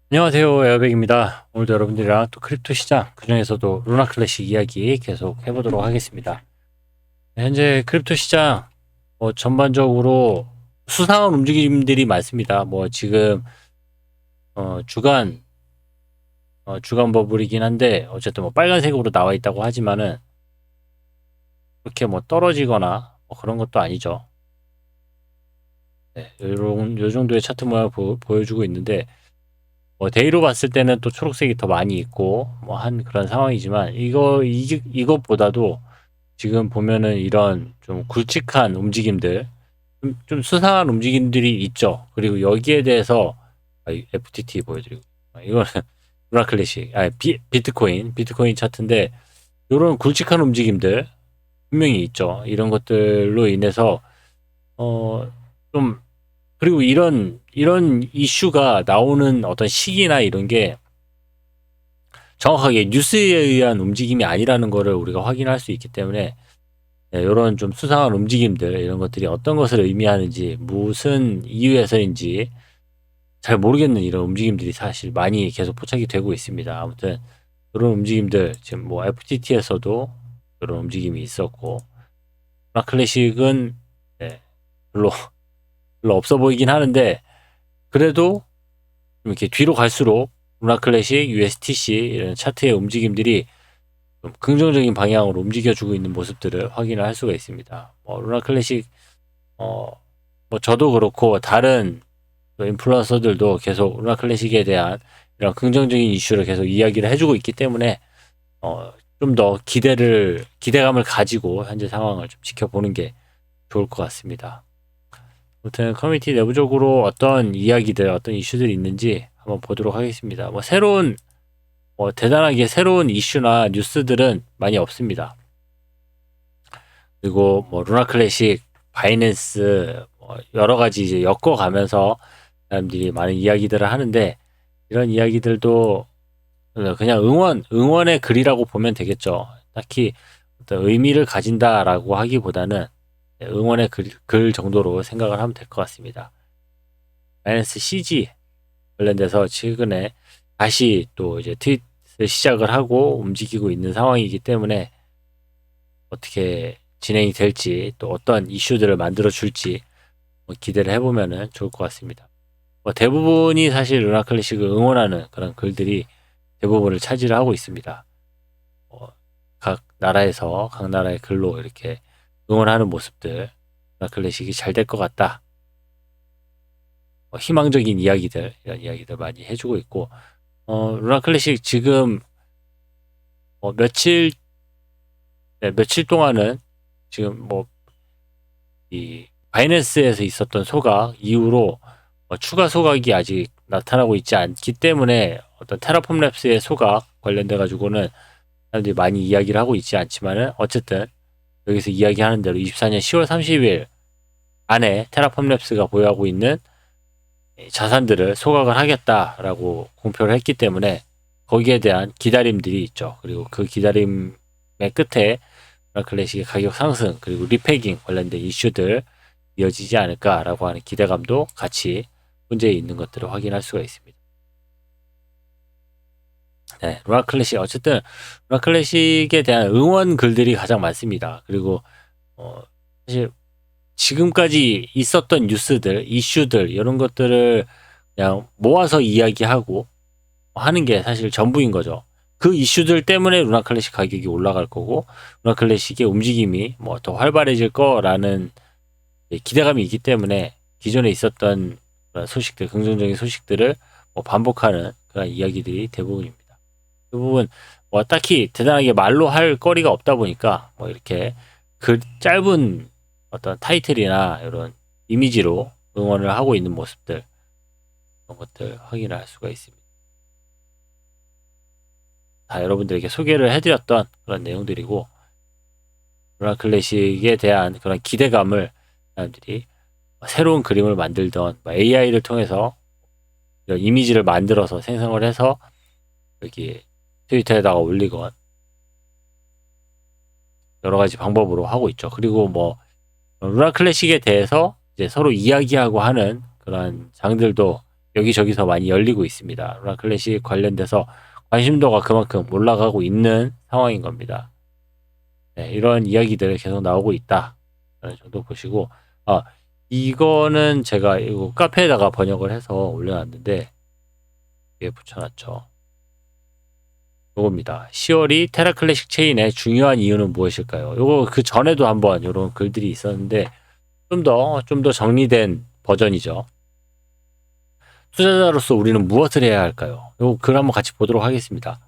안녕하세요. 에어백입니다. 오늘도 여러분들이랑 또 크립토 시장, 그중에서도 루나 클래식 이야기 계속 해보도록 하겠습니다. 현재 크립토 시장, 전반적으로 수상한 움직임들이 많습니다. 지금, 주간 버블이긴 한데, 어쨌든 빨간색으로 나와 있다고 하지만은, 그렇게 떨어지거나 그런 것도 아니죠. 네, 요 정도의 차트 모양을 보여주고 있는데, 데이로 봤을 때는 또 초록색이 더 많이 있고 한 그런 상황이지만 이것보다도 지금 보면은 이런 좀 굵직한 움직임들, 좀 수상한 움직임들이 있죠. 그리고 여기에 대해서 FTT 보여드리고, 이거는 루나 클래식, 비트코인 차트인데, 이런 굵직한 움직임들 분명히 있죠. 이런 것들로 인해서 좀, 그리고 이런 이슈가 나오는 어떤 시기나 이런 게 정확하게 뉴스에 의한 움직임이 아니라는 것을 우리가 확인할 수 있기 때문에, 이런 좀 수상한 움직임들, 이런 것들이 어떤 것을 의미하는지, 무슨 이유에서인지 잘 모르겠는 이런 움직임들이 사실 많이 계속 포착이 되고 있습니다. 아무튼 이런 움직임들, 지금 FTT에서도 이런 움직임이 있었고, 클래식은 별로 없어 보이긴 하는데, 그래도 좀 이렇게 뒤로 갈수록 루나 클래식, USTC 이런 차트의 움직임들이 좀 긍정적인 방향으로 움직여주고 있는 모습들을 확인을 할 수가 있습니다. 루나 클래식, 어, 저도 그렇고 다른 인플루언서들도 계속 루나 클래식에 대한 이런 긍정적인 이슈를 계속 이야기를 해주고 있기 때문에 좀 더 기대감을 가지고 현재 상황을 좀 지켜보는 게 좋을 것 같습니다. 아무튼 커뮤니티 내부적으로 어떤 이야기들, 어떤 이슈들이 있는지 한번 보도록 하겠습니다. 대단하게 새로운 이슈나 뉴스들은 많이 없습니다. 그리고 루나 클래식, 바이낸스 여러 가지 이제 엮어가면서 사람들이 많은 이야기들을 하는데, 이런 이야기들도 그냥 응원의 글이라고 보면 되겠죠. 딱히 어떤 의미를 가진다라고 하기보다는 응원의 글 정도로 생각을 하면 될 것 같습니다. 바이낸스 CG 관련돼서 최근에 다시 또 이제 트윗을 시작을 하고 움직이고 있는 상황이기 때문에 어떻게 진행이 될지, 또 어떤 이슈들을 만들어 줄지 기대를 해보면 좋을 것 같습니다. 대부분이 사실 루나 클래식을 응원하는 그런 글들이 대부분을 차지를 하고 있습니다. 각 나라의 글로 이렇게 응원하는 모습들, 루나 클래식이 잘 될 것 같다, 희망적인 이야기들, 이런 이야기들 많이 해주고 있고, 루나 클래식 지금 며칠 동안은 지금 이 바이낸스에서 있었던 소각 이후로 추가 소각이 아직 나타나고 있지 않기 때문에 어떤 테라폼 랩스의 소각 관련돼 가지고는 사람들이 많이 이야기를 하고 있지 않지만은, 어쨌든 여기서 이야기하는 대로 24년 10월 30일 안에 테라폼 랩스가 보유하고 있는 자산들을 소각을 하겠다라고 공표를 했기 때문에 거기에 대한 기다림들이 있죠. 그리고 그 기다림의 끝에 클래식의 가격 상승, 그리고 리패깅 관련된 이슈들 이어지지 않을까라고 하는 기대감도 같이 문제에 있는 것들을 확인할 수가 있습니다. 네, 루나 클래식, 어쨌든 루나 클래식에 대한 응원 글들이 가장 많습니다. 그리고 사실 지금까지 있었던 뉴스들, 이슈들 이런 것들을 그냥 모아서 이야기하고 하는 게 사실 전부인 거죠. 그 이슈들 때문에 루나 클래식 가격이 올라갈 거고, 루나 클래식의 움직임이 더 활발해질 거라는 기대감이 있기 때문에 기존에 있었던 그런 소식들, 긍정적인 소식들을 반복하는 그런 이야기들이 대부분입니다. 대부분 딱히 대단하게 말로 할 거리가 없다 보니까 이렇게 짧은 어떤 타이틀이나 이런 이미지로 응원을 하고 있는 모습들, 그런 것들 확인을 할 수가 있습니다. 다 여러분들에게 소개를 해드렸던 그런 내용들이고, 루나 클래식에 대한 그런 기대감을 사람들이 새로운 그림을 만들던 AI를 통해서 이런 이미지를 만들어서 생성을 해서 여기 트위터에다가 올리건 여러 가지 방법으로 하고 있죠. 그리고 루나 클래식에 대해서 이제 서로 이야기하고 하는 그런 장들도 여기저기서 많이 열리고 있습니다. 루나 클래식 관련돼서 관심도가 그만큼 올라가고 있는 상황인 겁니다. 네, 이런 이야기들 계속 나오고 있다. 라는 정도 보시고, 이거는 제가 이거 카페에다가 번역을 해서 올려놨는데, 여기에 붙여놨죠. 요겁니다. 10월이 테라 클래식 체인의 중요한 이유는 무엇일까요? 요거 그 전에도 한번 이런 글들이 있었는데, 좀 더 정리된 버전이죠. 투자자로서 우리는 무엇을 해야 할까요? 요 글 한번 같이 보도록 하겠습니다.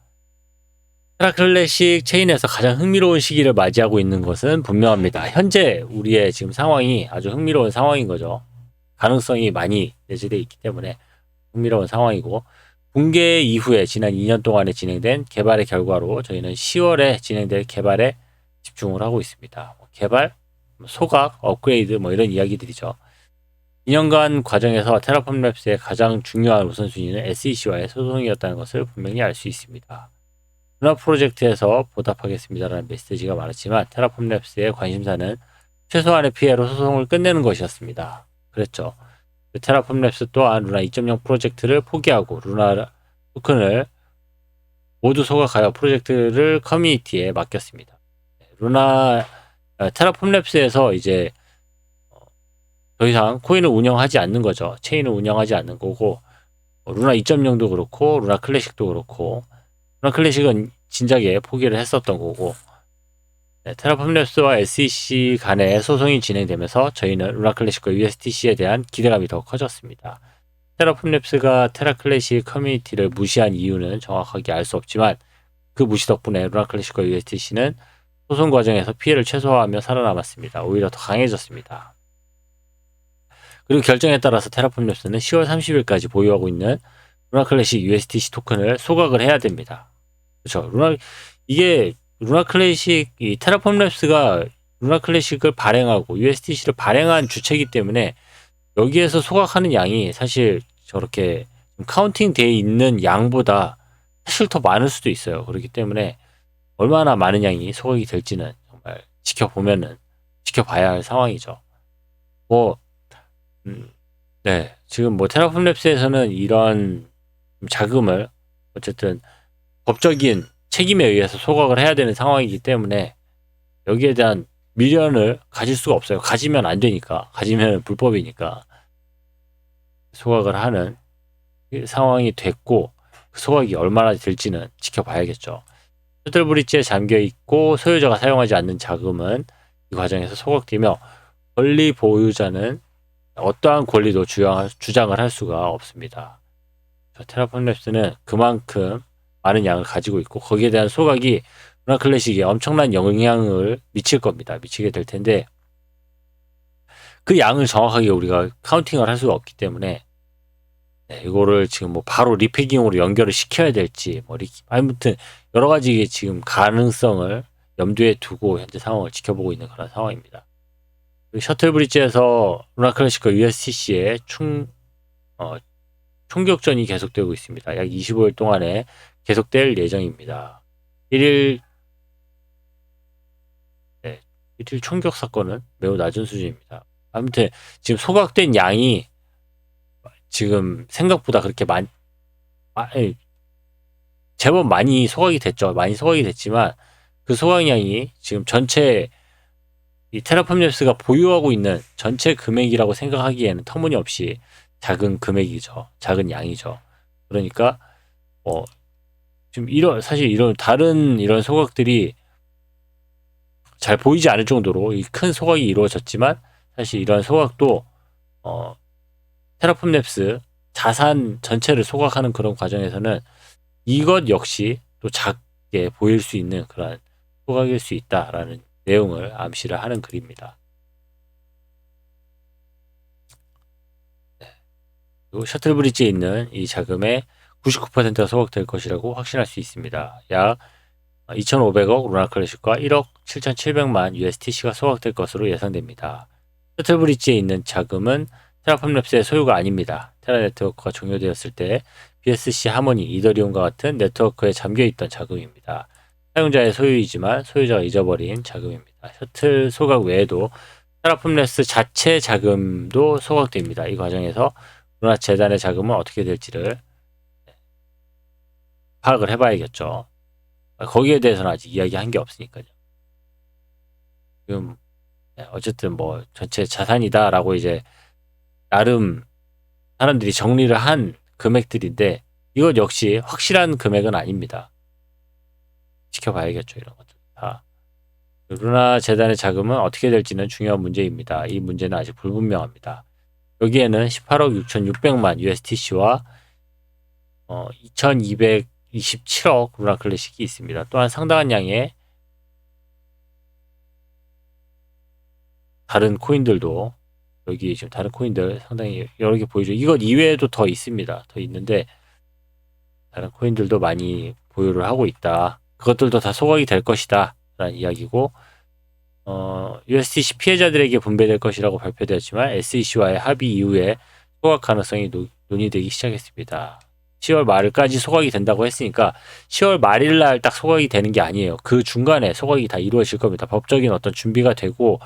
테라 클래식 체인에서 가장 흥미로운 시기를 맞이하고 있는 것은 분명합니다. 현재 우리의 지금 상황이 아주 흥미로운 상황인 거죠. 가능성이 많이 내재되어 있기 때문에 흥미로운 상황이고, 붕괴 이후에 지난 2년 동안에 진행된 개발의 결과로 저희는 10월에 진행될 개발에 집중을 하고 있습니다. 개발, 소각, 업그레이드 이런 이야기들이죠. 2년간 과정에서 테라폼 랩스의 가장 중요한 우선순위는 SEC와의 소송이었다는 것을 분명히 알 수 있습니다. 루나 프로젝트에서 보답하겠습니다라는 메시지가 많았지만 테라폼 랩스의 관심사는 최소한의 피해로 소송을 끝내는 것이었습니다. 그랬죠. 테라폼 랩스 또한 루나 2.0 프로젝트를 포기하고 루나 토큰을 모두 소각하여 프로젝트를 커뮤니티에 맡겼습니다. 테라폼 랩스에서 이제 더 이상 코인을 운영하지 않는 거죠. 체인을 운영하지 않는 거고, 루나 2.0도 그렇고 루나 클래식도 그렇고, 루나 클래식은 진작에 포기를 했었던 거고, 테라폼 랩스와 SEC 간의 소송이 진행되면서 저희는 루나 클래식과 USTC에 대한 기대감이 더 커졌습니다. 테라폼 랩스가 테라 클래식 커뮤니티를 무시한 이유는 정확하게 알 수 없지만 그 무시 덕분에 루나 클래식과 USTC는 소송 과정에서 피해를 최소화하며 살아남았습니다. 오히려 더 강해졌습니다. 그리고 결정에 따라서 테라폼 랩스는 10월 30일까지 보유하고 있는 루나 클래식 USTC 토큰을 소각을 해야 됩니다. 그렇죠. 루나 클래식, 이 테라폼 랩스가 루나 클래식을 발행하고 USTC를 발행한 주체이기 때문에 여기에서 소각하는 양이 사실 저렇게 카운팅 되어 있는 양보다 사실 더 많을 수도 있어요. 그렇기 때문에 얼마나 많은 양이 소각이 될지는 정말 지켜봐야 할 상황이죠. 네, 지금 테라폼 랩스에서는 이런 자금을 어쨌든 법적인 책임에 의해서 소각을 해야 되는 상황이기 때문에 여기에 대한 미련을 가질 수가 없어요. 가지면 안 되니까. 가지면 불법이니까. 소각을 하는 상황이 됐고, 그 소각이 얼마나 될지는 지켜봐야겠죠. 셔틀 브릿지에 잠겨 있고 소유자가 사용하지 않는 자금은 이 과정에서 소각되며 권리 보유자는 어떠한 권리도 주장을 할 수가 없습니다. 테라폼 랩스는 그만큼 많은 양을 가지고 있고 거기에 대한 소각이 루나 클래식에 엄청난 영향을 미칠 겁니다. 미치게 될 텐데 그 양을 정확하게 우리가 카운팅을 할 수가 없기 때문에 이거를 지금 바로 리피깅으로 연결을 시켜야 될지 아무튼 여러 가지 지금 가능성을 염두에 두고 현재 상황을 지켜보고 있는 그런 상황입니다. 셔틀 브릿지에서 루나 클래식과 USTC의 총격전이 계속되고 있습니다. 약 25일 동안에 계속될 예정입니다. 1일 총격 사건은 매우 낮은 수준입니다. 아무튼 지금 소각된 양이 지금 생각보다 그렇게 제법 많이 소각이 됐죠. 많이 소각이 됐지만 그 소각량이 지금 전체 이 테라폼 랩스가 보유하고 있는 전체 금액이라고 생각하기에는 터무니없이 작은 금액이죠. 작은 양이죠. 그러니까 지금 사실 이런 다른 이런 소각들이 잘 보이지 않을 정도로 이 큰 소각이 이루어졌지만 사실 이러한 소각도 테라폼 랩스 자산 전체를 소각하는 그런 과정에서는 이것 역시 또 작게 보일 수 있는 그런 소각일 수 있다라는 내용을 암시를 하는 글입니다. 그리고 셔틀 브릿지에 있는 이 자금의 99%가 소각될 것이라고 확신할 수 있습니다. 약 2,500억 루나 클래식과 1억 7,700만 USTC가 소각될 것으로 예상됩니다. 셔틀 브릿지에 있는 자금은 테라폼 랩스의 소유가 아닙니다. 테라 네트워크가 종료되었을 때 BSC 하모니, 이더리움과 같은 네트워크에 잠겨있던 자금입니다. 사용자의 소유이지만 소유자가 잊어버린 자금입니다. 셔틀 소각 외에도 테라폼 랩스 자체 자금도 소각됩니다. 이 과정에서 루나 재단의 자금은 어떻게 될지를 파악을 해봐야겠죠. 거기에 대해서는 아직 이야기한 게 없으니까요. 지금 어쨌든 뭐 전체 자산이다라고 이제 나름 사람들이 정리를 한 금액들인데 이것 역시 확실한 금액은 아닙니다. 지켜봐야겠죠. 이런 것들 다. 루나 재단의 자금은 어떻게 될지는 중요한 문제입니다. 이 문제는 아직 불분명합니다. 여기에는 18억 6,600만 USDC와 2,227억 루나 클래식이 있습니다. 또한 상당한 양의 다른 코인들도 여기 지금 다른 코인들 상당히 여러 개 보이죠. 이것 이외에도 더 있습니다. 더 있는데 다른 코인들도 많이 보유를 하고 있다. 그것들도 다 소각이 될 것이다 라는 이야기고 USDC 피해자들에게 분배될 것이라고 발표되었지만 SEC와의 합의 이후에 소각 가능성이 논의되기 시작했습니다. 10월 말까지 소각이 된다고 했으니까 10월 말일 날 딱 소각이 되는 게 아니에요. 그 중간에 소각이 다 이루어질 겁니다. 법적인 어떤 준비가 되고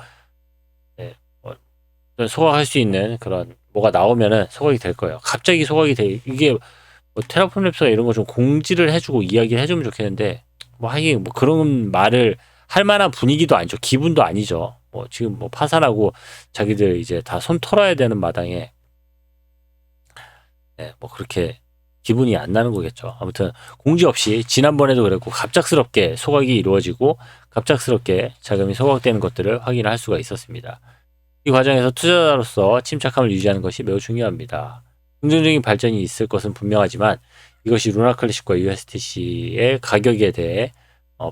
소각할 수 있는 그런 뭐가 나오면은 소각이 될 거예요. 갑자기 소각이 돼. 이게 뭐 테라폼 랩스가 이런 거 좀 공지를 해주고 이야기를 해주면 좋겠는데 뭐 하긴 뭐 그런 말을 할 만한 분위기도 아니죠. 기분도 아니죠. 뭐 지금 뭐 파산하고 자기들 이제 다 손 털어야 되는 마당에 뭐 그렇게 기분이 안 나는 거겠죠. 아무튼 공지 없이 지난번에도 그랬고 갑작스럽게 소각이 이루어지고 갑작스럽게 자금이 소각되는 것들을 확인할 수가 있었습니다. 이 과정에서 투자자로서 침착함을 유지하는 것이 매우 중요합니다. 긍정적인 발전이 있을 것은 분명하지만 이것이 루나 클래식과 USDC의 가격에 대해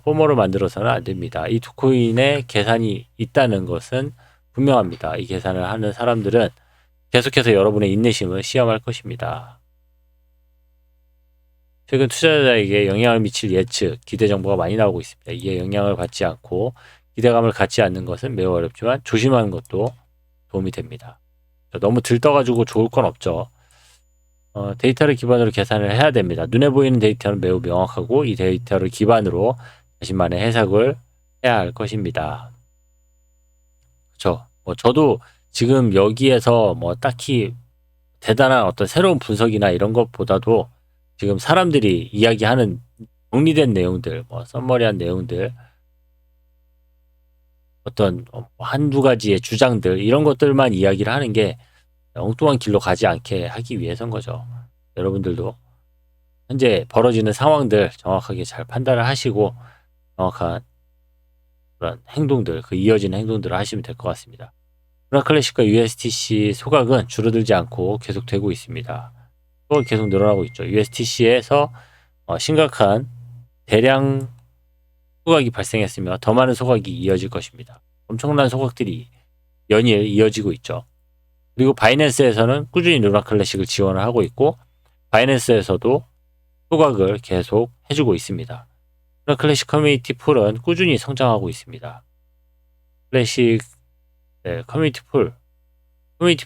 포모를 만들어서는 안 됩니다. 이 두 코인의 계산이 있다는 것은 분명합니다. 이 계산을 하는 사람들은 계속해서 여러분의 인내심을 시험할 것입니다. 최근 투자자에게 영향을 미칠 예측, 기대 정보가 많이 나오고 있습니다. 이에 영향을 받지 않고 기대감을 갖지 않는 것은 매우 어렵지만 조심하는 것도 도움이 됩니다. 너무 들떠가지고 좋을 건 없죠. 데이터를 기반으로 계산을 해야 됩니다. 눈에 보이는 데이터는 매우 명확하고 이 데이터를 기반으로 자신만의 해석을 해야 할 것입니다. 그렇죠. 뭐 저도 지금 여기에서 뭐 딱히 대단한 어떤 새로운 분석이나 이런 것보다도 지금 사람들이 이야기하는 정리된 내용들, 뭐 썸머리한 내용들, 어떤 한두 가지의 주장들 이런 것들만 이야기를 하는 게 엉뚱한 길로 가지 않게 하기 위해서인 거죠. 여러분들도 현재 벌어지는 상황들 정확하게 잘 판단을 하시고 정확한 그런 행동들, 그 이어지는 행동들을 하시면 될 것 같습니다. 루나 클래식과 USDC 소각은 줄어들지 않고 계속되고 있습니다. 소각이 계속 늘어나고 있죠. USDC에서 심각한 대량 소각이 발생했으며 더 많은 소각이 이어질 것입니다. 엄청난 소각들이 연일 이어지고 있죠. 그리고 바이낸스에서는 꾸준히 루나 클래식을 지원을 하고 있고 바이낸스에서도 소각을 계속 해주고 있습니다. 루나 클래식 커뮤니티 풀은 꾸준히 성장하고 있습니다. 클래식 커뮤니티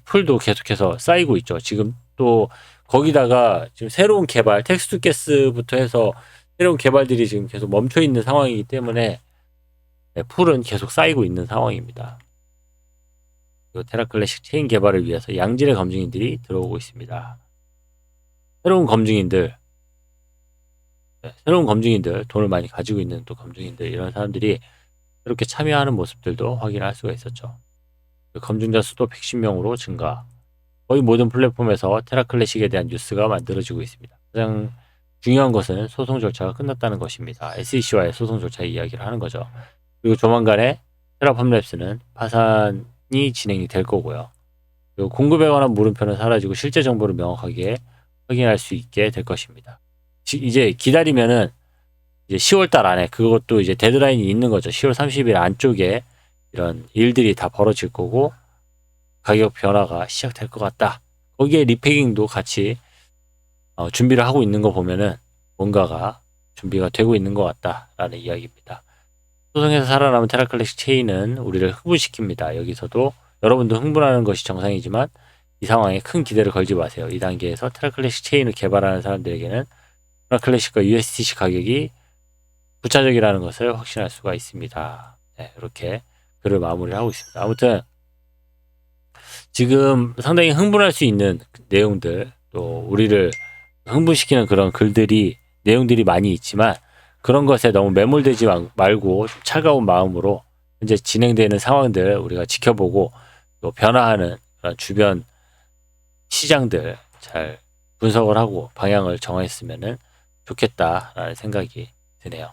풀도 계속해서 쌓이고 있죠. 지금 또 거기다가 지금 새로운 개발, 텍스트 게스부터 해서 새로운 개발들이 지금 계속 멈춰 있는 상황이기 때문에 풀은 계속 쌓이고 있는 상황입니다. 그리고 테라 클래식 체인 개발을 위해서 양질의 검증인들이 들어오고 있습니다. 새로운 검증인들, 돈을 많이 가지고 있는 또 검증인들 이런 사람들이 이렇게 참여하는 모습들도 확인할 수가 있었죠. 검증자 수도 110명으로 증가. 거의 모든 플랫폼에서 테라 클래식에 대한 뉴스가 만들어지고 있습니다. 가장 중요한 것은 소송 절차가 끝났다는 것입니다. SEC와의 소송 절차 이야기를 하는 거죠. 그리고 조만간에 테라폼 랩스는 파산이 진행이 될 거고요. 그리고 공급에 관한 물음표는 사라지고 실제 정보를 명확하게 확인할 수 있게 될 것입니다. 이제 기다리면은 이제 10월달 안에 그것도 이제 데드라인이 있는 거죠. 10월 30일 안쪽에 이런 일들이 다 벌어질 거고 가격 변화가 시작될 것 같다. 거기에 리패깅도 같이 준비를 하고 있는 거 보면은 뭔가가 준비가 되고 있는 것 같다라는 이야기입니다. 소송에서 살아남은 테라 클래식 체인은 우리를 흥분시킵니다. 여기서도 여러분도 흥분하는 것이 정상이지만 이 상황에 큰 기대를 걸지 마세요. 이 단계에서 테라 클래식 체인을 개발하는 사람들에게는 테라 클래식과 USDC 가격이 부차적이라는 것을 확신할 수가 있습니다. 네, 이렇게 글을 마무리하고 있습니다. 아무튼 지금 상당히 흥분할 수 있는 내용들, 또 우리를 흥분시키는 그런 글들이, 내용들이 많이 있지만 그런 것에 너무 매몰되지 말고 좀 차가운 마음으로 현재 진행되는 상황들 우리가 지켜보고 또 변화하는 그런 주변 시장들 잘 분석을 하고 방향을 정했으면 좋겠다라는 생각이 드네요.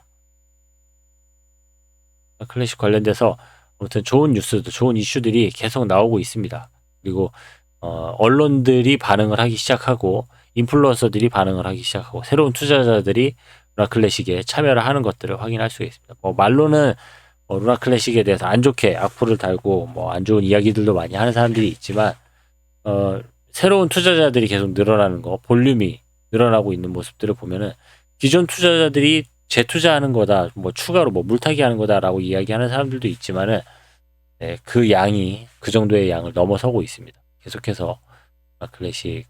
클래식 관련돼서 아무튼 좋은 뉴스도, 좋은 이슈들이 계속 나오고 있습니다. 그리고 언론들이 반응을 하기 시작하고 인플루언서들이 반응을 하기 시작하고 새로운 투자자들이 루나 클래식에 참여를 하는 것들을 확인할 수가 있습니다. 말로는 루나 클래식에 대해서 안 좋게 악플을 달고 안 좋은 이야기들도 많이 하는 사람들이 있지만 새로운 투자자들이 계속 늘어나는 거, 볼륨이 늘어나고 있는 모습들을 보면은 기존 투자자들이 재투자하는 거다, 추가로 물타기 하는 거다라고 이야기하는 사람들도 있지만은 그 양이 그 정도의 양을 넘어서고 있습니다. 계속해서 클래식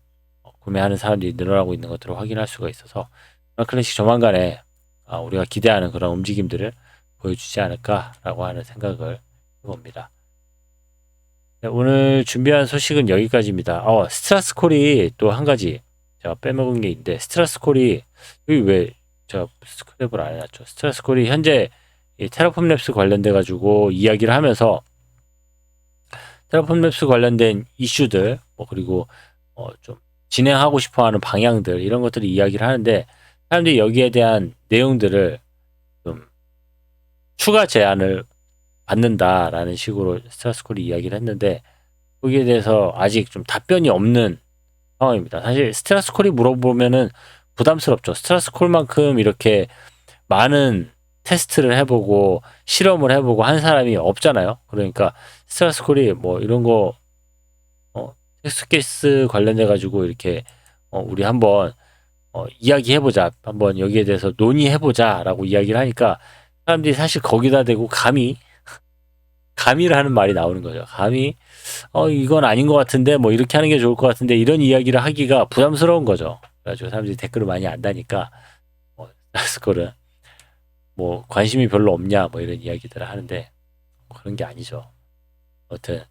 구매하는 사람들이 늘어나고 있는 것들을 확인할 수가 있어서 클래식 조만간에 우리가 기대하는 그런 움직임들을 보여주지 않을까라고 하는 생각을 해봅니다. 네, 오늘 준비한 소식은 여기까지입니다. 스트라스콜이 또 한 가지 제가 빼먹은 게 있는데, 스트라스콜이 여기 왜 제가 스크랩을 안 해놨죠? 스트라스콜이 현재 이 테라폼 랩스 관련돼 가지고 이야기를 하면서 테라폼 랩스 관련된 이슈들 그리고 좀 진행하고 싶어하는 방향들, 이런 것들을 이야기를 하는데, 사람들이 여기에 대한 내용들을 좀 추가 제안을 받는다라는 식으로 스트라스콜이 이야기를 했는데, 거기에 대해서 아직 좀 답변이 없는 상황입니다. 사실 스트라스콜이 물어보면은 부담스럽죠. 스트라스콜만큼 이렇게 많은 테스트를 해보고 실험을 해보고 한 사람이 없잖아요. 그러니까 스트라스콜이 이런 거 텍스트케이스 관련돼 가지고 이렇게 우리 한번 이야기해보자, 한번 여기에 대해서 논의해보자라고 이야기를 하니까 사람들이 사실 거기다 대고 감히라는 말이 나오는 거죠. 감히 이건 아닌 것 같은데 이렇게 하는 게 좋을 것 같은데, 이런 이야기를 하기가 부담스러운 거죠. 그래가지고 사람들이 댓글을 많이 안 다니까 스콜은 관심이 별로 없냐 이런 이야기들을 하는데, 그런 게 아니죠. 아무튼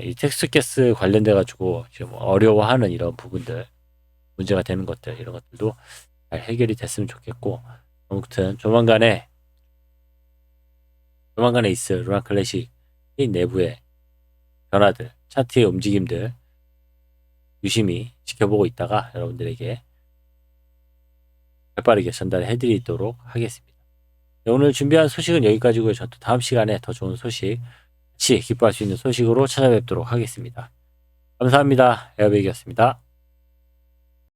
이 텍스트캐스 관련돼 가지고 지금 어려워하는 이런 부분들, 문제가 되는 것들, 이런 것들도 잘 해결이 됐으면 좋겠고, 아무튼 조만간에 있을 루나 클래식 내부의 변화들, 차트의 움직임들 유심히 지켜보고 있다가 여러분들에게 빠르게 전달해드리도록 하겠습니다. 네, 오늘 준비한 소식은 여기까지고요. 저도 다음 시간에 더 좋은 소식, 같이 기뻐할 수 있는 소식으로 찾아뵙도록 하겠습니다. 감사합니다. 에어백이었습니다.